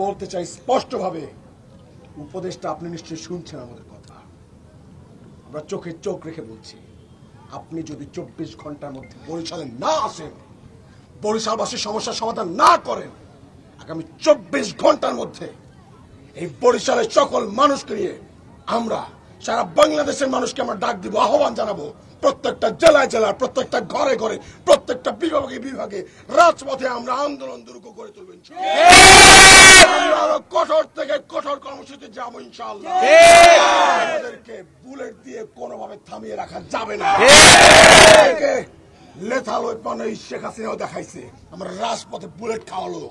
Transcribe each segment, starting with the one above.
বলতে চাই স্পষ্টভাবে, উপদেশটা আপনি নিশ্চয়ই শুনছেন আমাদের কথা। আমরা চোখে চোখ রেখে বলছি, আপনি যদি 24 ঘন্টার মধ্যে বরিশালে না আসেন, বরিশালবাসীর সমস্যার সমাধান না করেন, আগামী 24 ঘন্টার মধ্যে এই বরিশালের সকল মানুষকে নিয়ে আমরা সারা বাংলাদেশের মানুষকে আমরা ডাক দিব, আহ্বান জানাবো। প্রত্যেকটা জেলায় জেলায়, প্রত্যেকটা ঘরে ঘরে, প্রত্যেকটা বিভাগে বিভাগে রাজপথে আমরা আন্দোলন দুর্গ করে তুলবেন। আমরা আরো কঠোর থেকে কঠোর কর্মসূচি যাবো ইনশাআল্লাহ। আমাদেরকে বুলেট দিয়ে কোনোভাবে থামিয়ে রাখা যাবে না। লেথাল ওয়েপন এই শেখ হাসিনাও দেখাইছে, আমরা রাজপথে বুলেট খাওয়ালো।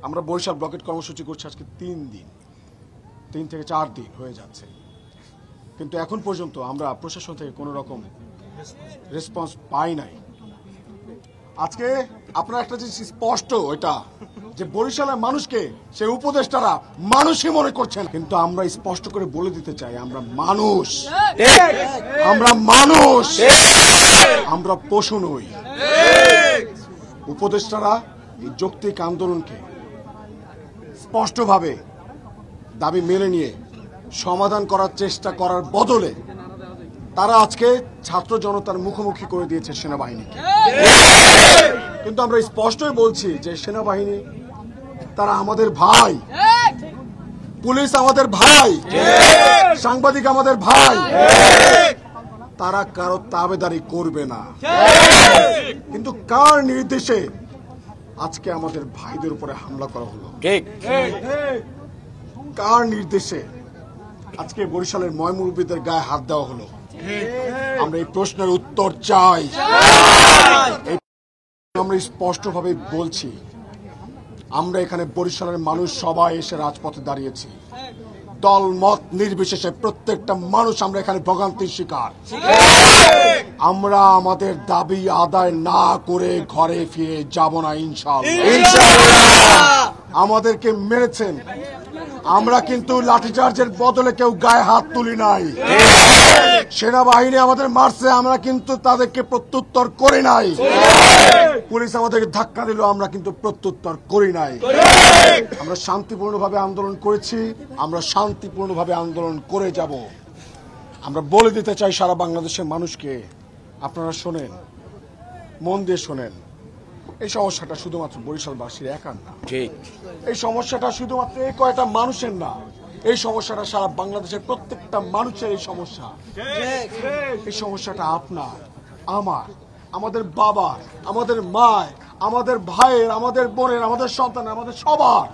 আমরা বরিশাল ব্লকেট কর্মসূচি করছি আজকে 3 থেকে 4 দিন হয়ে যাচ্ছে, কিন্তু এখন পর্যন্ত আমরা প্রশাসন থেকে কোনো রকম রেসপন্স পাই নাই। আজকে আপনারা একটা জিনিস স্পষ্ট, ওইটা যে বরিশালের মানুষকে সেই উপদেষ্টারা মানুষই মনে করছেন, কিন্তু আমরা স্পষ্ট করে বলে দিতে চাই, আমরা মানুষ, আমরা পশু নই। উপদেষ্টারা এই যৌক্তিক আন্দোলনকে স্পষ্টভাবে দাবি মেনে নিয়ে সমাধান করার চেষ্টা করার বদলে তারা আজকে ছাত্র জনতার মুখোমুখি করে দিয়েছে সেনাবাহিনীকে। কিন্তু আমরা স্পষ্টই বলছি যে সেনাবাহিনী তারা আমাদের ভাই, পুলিশ আমাদের ভাই, সাংবাদিক আমাদের ভাই, তারা কারো তাবেদারি করবে না। কিন্তু কার নির্দেশে আজকে আমাদের ভাইদের উপরে হামলা করা হলো? কার নির্দেশে আজকে বরিশালের ময়মুরব্বীদের গায়ে হাত দেওয়া হলো? আমরা এই প্রশ্নের উত্তর চাই। আমরা স্পষ্টভাবে বলছি, আমরা এখানে বরিশালের মানুষ সবাই এসে রাজপথে দাঁড়িয়েছি, দল মত নির্বিশেষে প্রত্যেকটা মানুষ আমরা এখানে ভোগান্তির শিকার। আমরা আমাদের দাবি আদায় না করে ঘরে ফিরে যাব না ইনশাআল্লাহ। আমাদেরকে মেরেছেন, আমরা কিন্তু লাঠিচার্জের বদলে কেউ গায়ে হাত তুলি নাই। সেনাবাহিনী আমাদের মারছে, আমরা কিন্তু তাদেরকে প্রত্যুত্তর করি নাই। পুলিশ আমাদেরকে ধাক্কা দিল, আমরা কিন্তু প্রত্যুত্তর করি নাই। আমরা শান্তিপূর্ণভাবে আন্দোলন করেছি, আমরা শান্তিপূর্ণভাবে আন্দোলন করে যাব। আমরা বলে দিতে চাই সারা বাংলাদেশের মানুষকে, আপনারা শোনেন, মন দিয়ে শোনেন, এই সমস্যাটা শুধুমাত্র বরিশালবাসীর একার না। এই সমস্যাটা শুধুমাত্র এই কয়টা মানুষের না, এই সমস্যাটা সারা বাংলাদেশের প্রত্যেকটা মানুষের এই সমস্যা। এই সমস্যাটা আপনার, আমার, আমাদের বাবার, আমাদের মায়ের, আমাদের ভাইয়ের, আমাদের বোনের, আমাদের সন্তান, আমাদের সবার।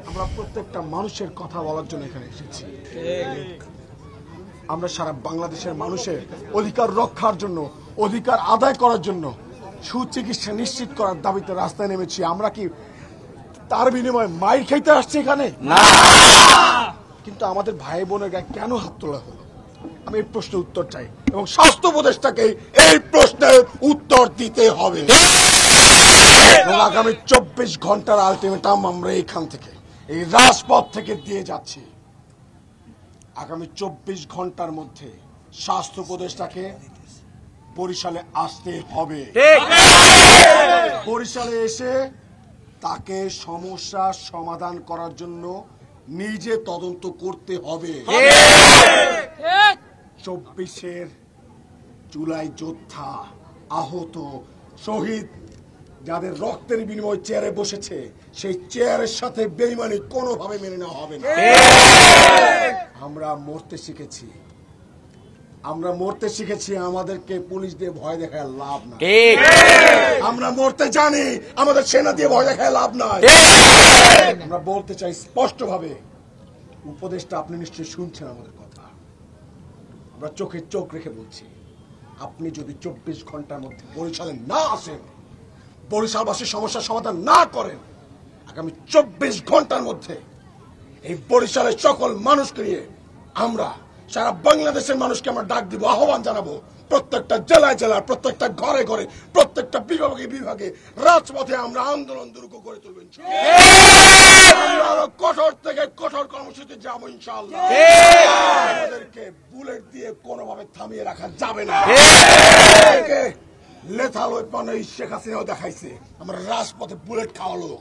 আমরা প্রত্যেকটা মানুষের কথা বলার জন্য এখানে এসেছি। আমরা সারা বাংলাদেশের মানুষের অধিকার রক্ষার জন্য, অধিকার আদায় করার জন্য, সুচিকিৎসা নিশ্চিত করার দাবিতে রাস্তায় নেমেছি। আমরা কি তার বিনিময়ে মাইর খাইতে আসছি এখানে? না। কিন্তু আমাদের ভাই বোনের গায়ে কেন হাত তোলা হলো? আমি এই প্রশ্নের উত্তর চাই, এবং স্বাস্থ্য উপদেষ্টাকে এই প্রশ্নের উত্তর দিতে হবে। এবং আগামী 24 ঘন্টার আলটিমেটাম আমরা এখান থেকে, এই রাজপথ থেকে দিয়ে যাচ্ছি। আগামী 24 ঘন্টার মধ্যে স্বাস্থ্য উপদেষ্টাকে বরিশালে আসতে হবে। বরিশালে এসে তাকে সমস্যার সমাধান করার জন্য নিজে তদন্ত করতে হবে। 24-এর জুলাই যোদ্ধা, আহত, শহীদ, যাদের রক্তের বিনিময়ে চেয়ারে বসেছে, সেই চেয়ারের সাথে বেইমানি কোনোভাবে মেনে নেওয়া হবে না। আমরা মরতে শিখেছি, আমরা মরতে শিখেছি, আমাদেরকে পুলিশ দিয়ে ভয় দেখায় লাভ নাই। আমরা মরতে জানি, আমাদের সেনা দিয়ে ভয় দেখায় লাভ নাই। আমরা বলতে চাই স্পষ্টভাবে, উপদেশটা আপনি নিশ্চয়ই শুনছেন আমাদের কথা। আমরা চোখে চোখ রেখে বলছি, আপনি যদি 24 ঘন্টার মধ্যে বরিশালে না আসেন, বরিশালবাসীর সমস্যার সমাধান না করেন, আগামী 24 ঘন্টার মধ্যে এই বরিশালের সকল মানুষকে নিয়ে আমরা সারা বাংলাদেশের মানুষকে আমরা ডাক দিব, আহ্বান জানাবো। প্রত্যেকটা জেলায় জেলায়, প্রত্যেকটা ঘরে ঘরে, প্রত্যেকটা বিভাগে বিভাগে রাজপথে আমরা আন্দোলন দুর্গ করে তুলবেন। আমরা আরো কঠোর থেকে কঠোর কর্মসূচি যাবো ইনশাআল্লাহ। আমাদেরকে বুলেট দিয়ে কোনোভাবে থামিয়ে রাখা যাবে না। লেথাল ওয়েপন এই শেখ হাসিনাও দেখাইছে, আমরা রাজপথে বুলেট খাওয়ালো।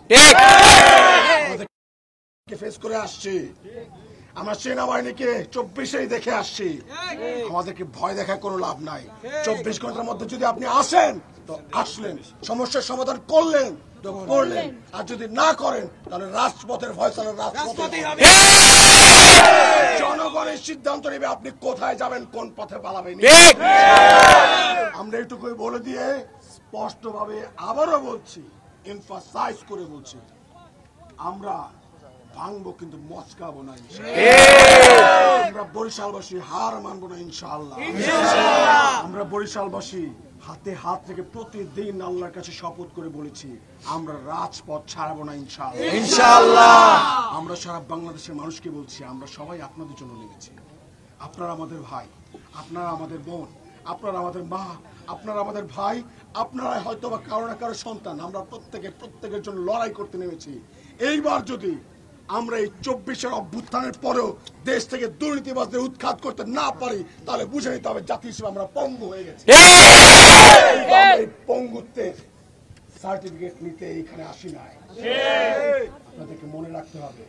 ফেস করে আসছি, আমরা সেনাবাহিনীকে 24-এই দেখে আসছি। আমাদেরকে ভয় দেখার কোনো লাভ নাই। 24 ঘন্টার মধ্যে যদি আপনি আসেন তো আসলেন, সমস্যার সমাধান করলেন তো করলেন, আর যদি না করেন তাহলে রাজপথের ফয়সালা রাজপথে হবে। জনগণের সিদ্ধান্ত নেবে আপনি কোথায় যাবেন, কোন পথে পালাবেন। আমরা এটুকুই বলে দিয়ে স্পষ্টভাবে আবারও বলছি, এমফাসাইজ করে বলছি, আমরা ভাঙবো কিন্তু মচকাবো না। আমরা বরিশালবাসী হার মানবো না ইনশাআল্লাহ। আমরা বরিশালবাসী হাতে হাত রেখে প্রতিদিন আল্লাহর কাছে শপথ করে বলেছি, আমরা রাজপথ ছাড়বো না ইনশাআল্লাহ। আমরা সারা বাংলাদেশের মানুষকে বলছি, আমরা সবাই আপনাদের জন্য লেগেছি। আপনারা আমাদের ভাই, আপনারা আমাদের বোন, আপনারা আমাদের মা, আপনারা আমাদের ভাই, আপনারা হয়তো বা কারো না কারো সন্তান। আমরা প্রত্যেকের জন্য লড়াই করতে নেমেছি। এইবার যদি আমরা এই 24-এর অভ্যুত্থানের পরেও দেশ থেকে দুর্নীতিবাজদের উৎখাত করতে না পারি, তাহলে বুঝে নিতে হবে জাতি হিসেবে আমরা পঙ্গু হয়ে গেছি। এই পঙ্গুত্বের সার্টিফিকেট নিতে এখানে আসি নাই। আপনাদেরকে মনে রাখতে হবে,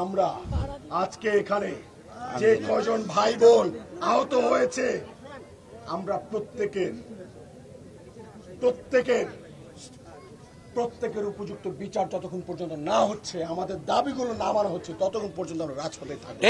আমরা আজকে এখানে যে কয়জন ভাই বোন আহত হয়েছে, আমরা প্রত্যেকের উপযুক্ত বিচার যতক্ষণ পর্যন্ত না হচ্ছে, আমাদের দাবিগুলো না মানা হচ্ছে, ততক্ষণ পর্যন্ত আমরা রাজপথে থাকবো।